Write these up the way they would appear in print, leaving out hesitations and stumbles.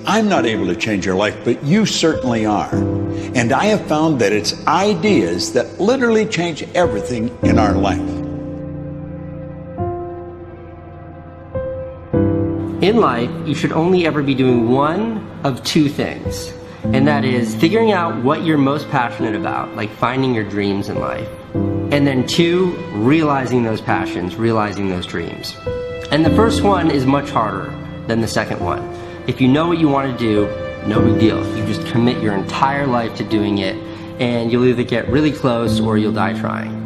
I'm not able to change your life, but you certainly are. And I have found that it's ideas that literally change everything in our life. In life, you should only ever be doing one of two things, and that is figuring out what you're most passionate about, like finding your dreams in life. And then two, realizing those passions, realizing those dreams. And the first one is much harder than the second one. If you know what you want to do, no big deal. You just commit your entire life to doing it, and you'll either get really close or you'll die trying.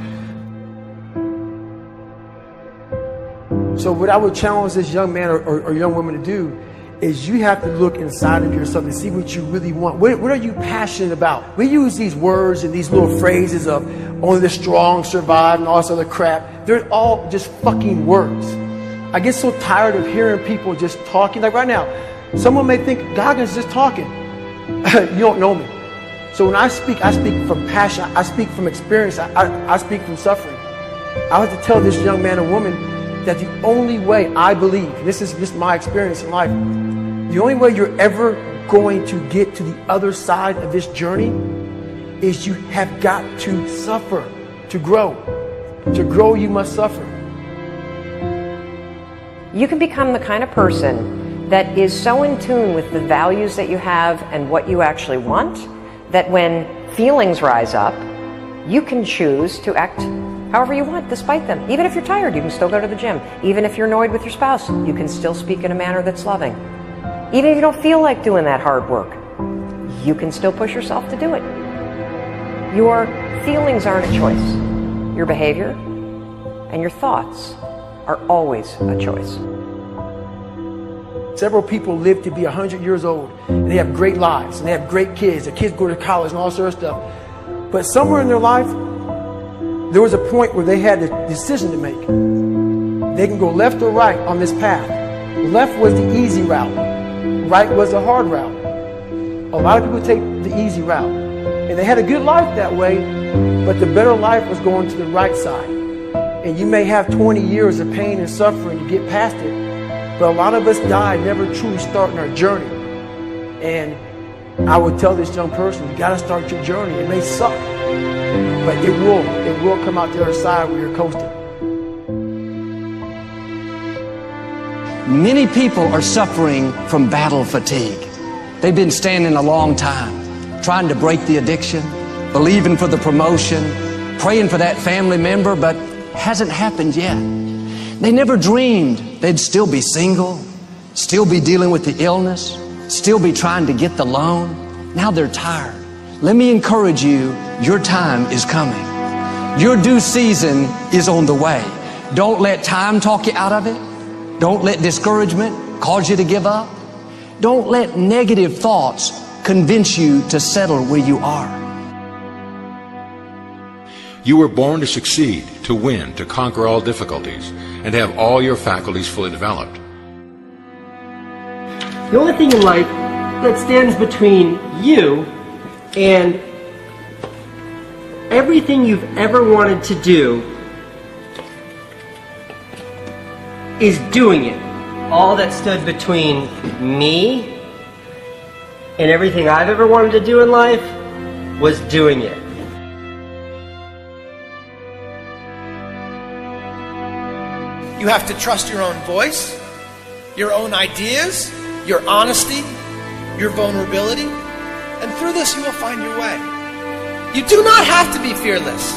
So what I would challenge this young man or young woman to do is you have to look inside of yourself and see what you really want. What are you passionate about? We use these words and these little phrases of only the strong survive and all this other crap. They're all just fucking words. I get so tired of hearing people just talking. Like right now, someone may think Goggins is just talking. You don't know me. So when I speak from passion. I speak from experience. I speak from suffering. I have to tell this young man or woman that the only way I believe, this is just my experience in life, the only way you're ever going to get to the other side of this journey is you have got to suffer to grow. To grow, you must suffer. You can become the kind of person that is so in tune with the values that you have and what you actually want, that when feelings rise up, you can choose to act however you want, despite them. Even if you're tired, you can still go to the gym. Even if you're annoyed with your spouse, you can still speak in a manner that's loving. Even if you don't feel like doing that hard work, you can still push yourself to do it. Your feelings aren't a choice. Your behavior and your thoughts are always a choice. Several people live to be 100 years old, and they have great lives, and they have great kids. Their kids go to college and all sorts of stuff. But somewhere in their life, there was a point where they had a decision to make. They can go left or right on this path. Left was the easy route. Right was the hard route. A lot of people take the easy route. And they had a good life that way, but the better life was going to the right side. And you may have 20 years of pain and suffering to get past it, but a lot of us die never truly starting our journey. And I would tell this young person, you gotta start your journey. It may suck, but it will come out the other side where you're coasting. Many people are suffering from battle fatigue. They've been standing a long time, trying to break the addiction, believing for the promotion, praying for that family member, but hasn't happened yet. They never dreamed they'd still be single, still be dealing with the illness, still be trying to get the loan. Now they're tired. Let me encourage you, your time is coming. Your due season is on the way. Don't let time talk you out of it. Don't let discouragement cause you to give up. Don't let negative thoughts convince you to settle where you are. You were born to succeed, to win, to conquer all difficulties, and to have all your faculties fully developed. The only thing in life that stands between you and everything you've ever wanted to do is doing it. All that stood between me and everything I've ever wanted to do in life was doing it. You have to trust your own voice, your own ideas, your honesty, your vulnerability, and through this you will find your way. You do not have to be fearless.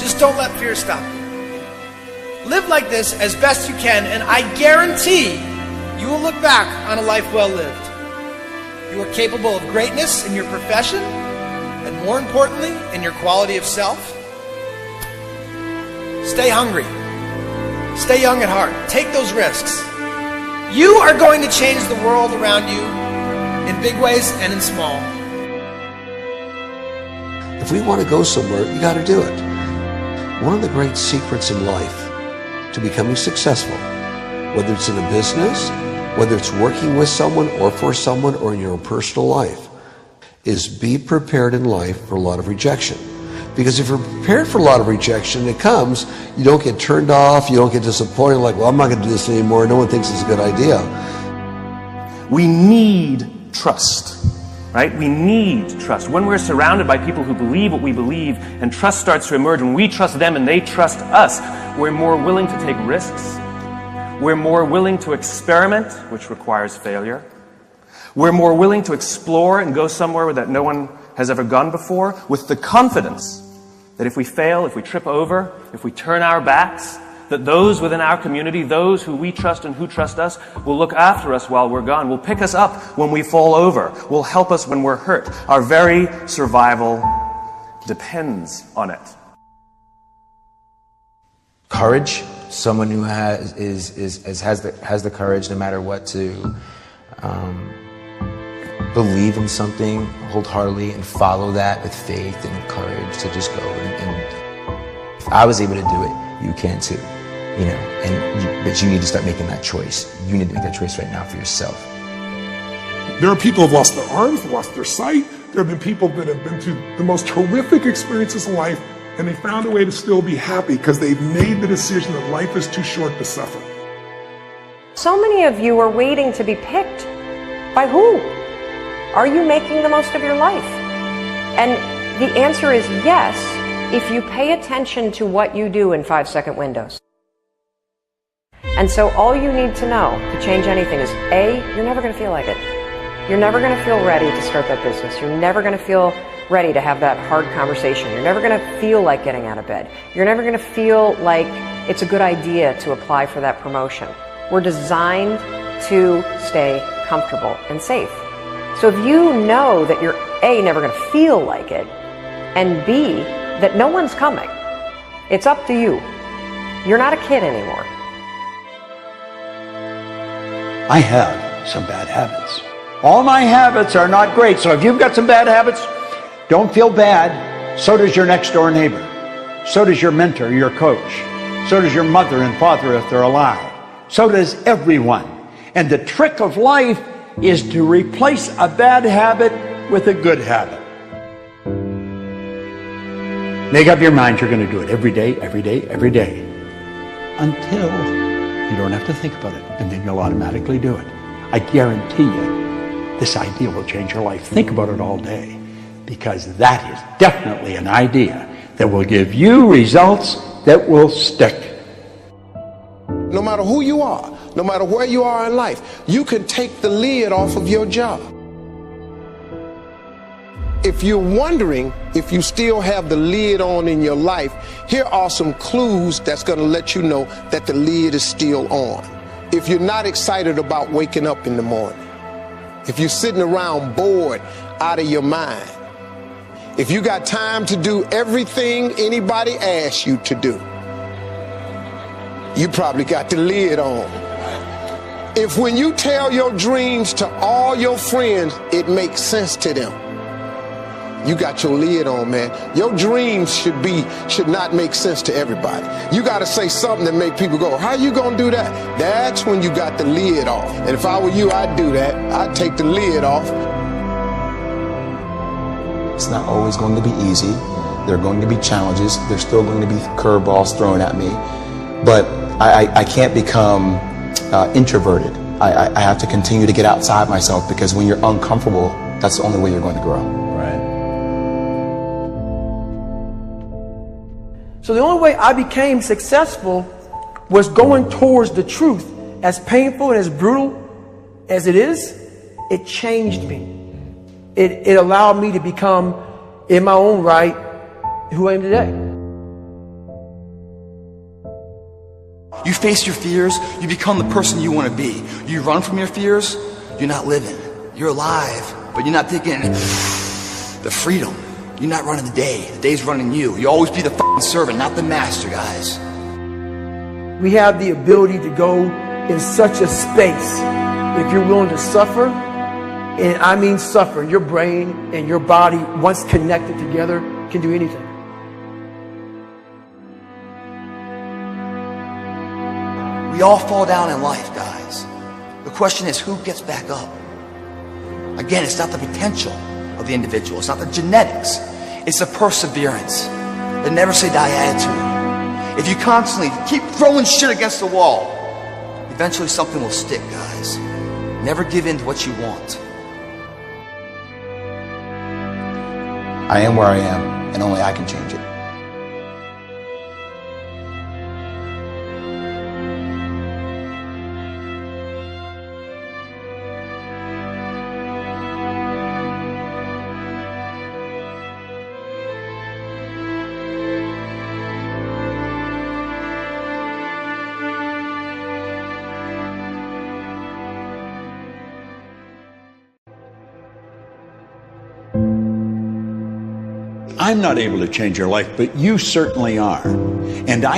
Just don't let fear stop you. Live like this as best you can, and I guarantee you will look back on a life well lived. You are capable of greatness in your profession, and more importantly, in your quality of self. Stay hungry. Stay young at heart. Take those risks. You are going to change the world around you in big ways and in small. If we want to go somewhere, you got to do it. One of the great secrets in life to becoming successful, whether it's in a business, whether it's working with someone or for someone or in your own personal life, is be prepared in life for a lot of rejection. Because if you're prepared for a lot of rejection, it comes, you don't get turned off, you don't get disappointed, like, well, I'm not going to do this anymore, no one thinks it's a good idea. We need trust, right? We need trust. When we're surrounded by people who believe what we believe and trust starts to emerge, when we trust them and they trust us, we're more willing to take risks. We're more willing to experiment, which requires failure. We're more willing to explore and go somewhere that no one has ever gone before, with the confidence that if we fail, if we trip over, if we turn our backs, that those within our community, those who we trust and who trust us, will look after us while we're gone, will pick us up when we fall over, will help us when we're hurt. Our very survival depends on it. Courage, someone who has the courage no matter what to believe in something wholeheartedly and follow that with faith and courage to just go. And if I was able to do it, you can too. You know, but you need to start making that choice. You need to make that choice right now for yourself. There are people who have lost their arms, lost their sight. There have been people that have been through the most horrific experiences in life, and they found a way to still be happy because they've made the decision that life is too short to suffer. So many of you are waiting to be picked. By who? Are you making the most of your life? And the answer is yes, if you pay attention to what you do in 5-second windows. And so all you need to know to change anything is A, you're never going to feel like it. You're never going to feel ready to start that business. You're never going to feel ready to have that hard conversation. You're never going to feel like getting out of bed. You're never going to feel like it's a good idea to apply for that promotion. We're designed to stay comfortable and safe. So if you know that you're A, never going to feel like it, and B, that no one's coming, it's up to you. You're not a kid anymore. I have some bad habits. All my habits are not great, so if you've got some bad habits, don't feel bad. So does your next door neighbor. So does your mentor, your coach. So does your mother and father if they're alive. So does everyone. And the trick of life is to replace a bad habit with a good habit. Make up your mind you're going to do it every day, every day, every day, until you don't have to think about it, and then you'll automatically do it. I guarantee you, this idea will change your life. Think about it all day, because that is definitely an idea that will give you results that will stick. No matter who you are, no matter where you are in life, you can take the lid off of your job. If you're wondering if you still have the lid on in your life, here are some clues that's going to let you know that the lid is still on. If you're not excited about waking up in the morning, if you're sitting around bored out of your mind, if you got time to do everything anybody asks you to do, you probably got the lid on. If when you tell your dreams to all your friends, it makes sense to them, you got your lid on, man. Your dreams should not make sense to everybody. You got to say something that make people go, how you going to do that? That's when you got the lid off. And if I were you, I'd do that. I'd take the lid off. It's not always going to be easy. There are going to be challenges. There's still going to be curveballs thrown at me. But I can't become introverted. I have to continue to get outside myself, because when you're uncomfortable, that's the only way you're going to grow. Right. So the only way I became successful was going towards the truth. As painful and as brutal as it is, it changed me. It allowed me to become, in my own right, who I am today. You face your fears, you become the person you want to be. You run from your fears, you're not living. You're alive, but you're not taking the freedom. You're not running the day. The day's running you. You always be the fucking servant, not the master, guys. We have the ability to go in such a space. If you're willing to suffer, and I mean suffer, your brain and your body, once connected together, can do anything. We all fall down in life, guys. The question is, who gets back up? Again, it's not the potential of the individual. It's not the genetics. It's the perseverance, the never say die attitude. If you constantly keep throwing shit against the wall, eventually something will stick, guys. Never give in to what you want. I am where I am, and only I can change it. I'm not able to change your life, but you certainly are. And I